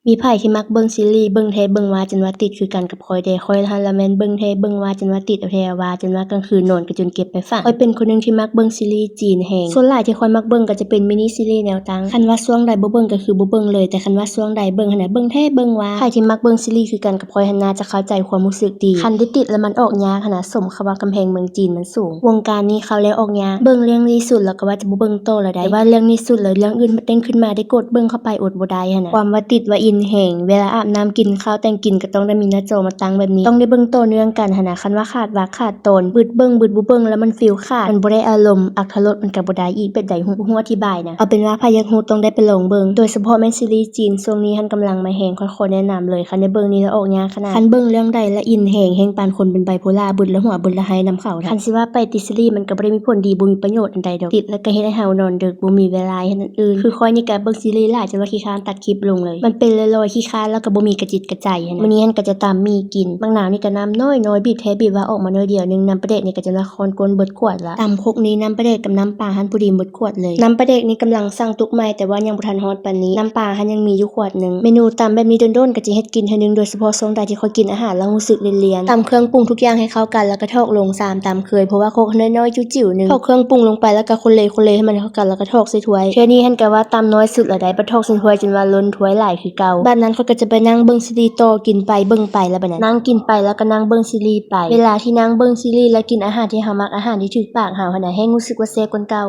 มีไผที่มักเบิ่งซีรีส์เบิ่งแท้เบิ่งว่าจนว่าติดคือกันกับข้อยเดะข้อยหั้นล่ะแม่นเบิ่งแท้เบิ่งว่าจนว่าติดเอาแท้ว่าจนว่ากลางคืนนอนก็จนเก็บไปฟังข้อยเป็นคนหนึงที่มักเบิ่งซีรีส์จีนแฮงส่วนหลายที่ข้อยมักเบิ่งก็จะเป็นมินิซีรีส์แนวตั้งคันว่าช่วงใดบ่เบิ่งก็คือบ่เบิ่งเลยแต่คันว่าช่วงใดเบิ่งหั้นน่ะเบิ่งแท้เบิ่งว่าไผที่มักเบิ่งซีรีส์คือกันกับข้อยหั้นน่าจะเข้าใจความรู้สึกดีคันได้ติดแล้วมันออกยากหั้นน่ะสมคำว่ากำแพงเมืองจีนมันสูงวงการนี้เข้าแล้วออกยากเบิ่งเรื่องนี้สุดแล้วก็ว่าจะบ่เบิ่งต่อแล้วได้แต่ว่าเรื่องนี้สุดแล้วเรื่องอื่นมันเด้งขึ้นมาได้กดเบิ่งเข้าไปอดบ่ได้หั้นน่ะความว่าติดว่าอินแฮงเวลาอาบน้ำกินข้าวแต่งกินก็ต้องได้มีหน้าจอมาตั้งแบบนี้ต้องได้เบิ่งต่อเนื่องกันหั้นน่ะคันว่าขาดวรรคขาดตอนบึดเบิ่งบึดบ่เบิ่งแล้วมันฟีลขาดมันบ่ได้อารมณ์อรรถรสมันก็บ่ได้อีกเป็นใดฮู้อธิบายนะเอาเป็นว่าใครอยากฮู้ต้องได้ไปลองเบิ่งโดยเฉพาะแม่นซีรีส์จีนช่วงนี้หั้นกำลังมาแฮงข้อยขอแนะนำเลยคันได้เบิ่งนี้แล้วออกยากขนาดคันเบิ่งเรื่องใดแล้วอินแฮงปานคนเป็นไบโพล่าบึดละหัวบึดละไหนำเข้าคันสิว่าไปติดซีรีส์มันก็บ่ได้มีผลดีบ่มีประโยชน์อันใดดอกติดแล้วก็เฮ็ดให้เฮานอนดึกบ่มีเวลาเฮ็ดอันอื่นคือข้อยนี่ก็เบิ่งซีรีส์หลายจนว่าขี้คร้านตัดคลิปลงเลยมันเป็นลอยๆขี้คร้านแล้วก็บ่มีกระจิตกระใจหั้นมื้อนี้หั้นก็จะตามมีกินบางหนาวนี่ก็น้ำน้อยๆบีบแท้บีบว่าออกมาน้อยเดียวนึงน้ำปลาแดกนี่ก็จะละครกวนเบิดขวดละตำคกนี้น้ำปลาแดกกับน้ำปลาหั้นพอดีหมดขวดเลยน้ำปลาแดกนี่กำลังสั่งตุกใหม่แต่ว่ายังบ่ทันฮอดปานนี้น้ำปลาหั้นยังมีอยู่ขวดนึงเมนูตำแบบนี้โดนๆก็จะเฮ็ดกินเทื่อนึงโดยเฉพาะช่วงใดที่ข้อยกินอาหารแล้วรู้สึกเลี่ยนๆตำเครื่องปรุงทุกอย่างให้เข้ากันแล้วก็ทอกลง3ตามเคยเพราะว่าโคกน้อยๆจิ๋วๆนึงทอกเครื่องปรุงลงไปแล้วก็คนเลให้มันเข้ากันแล้วก็ทอกใส่ถ้วยเทื่อนี้หั้นก็ว่าตำน้อยสุดแล้วได้บ่ทอกใส่ถ้วยจนว่าล้นถ้วยหลายคือเก่าบัดนั้นข้อยก็จะไปนั่งเบิ่งซีรีส์ต่อกินไปเบิ่งไปแล้วบัดนั้นนั่งกินไปแล้วก็นั่งเบิ่งซีรีส์ไปเวลาที่นั่งเบิ่งซีรีส์แล้วกินอาหารที่เฮามักอาหารที่ถูกปากเฮาหั่นน่ะแฮงรู้สึกว่าแซ่บกว่าเก่า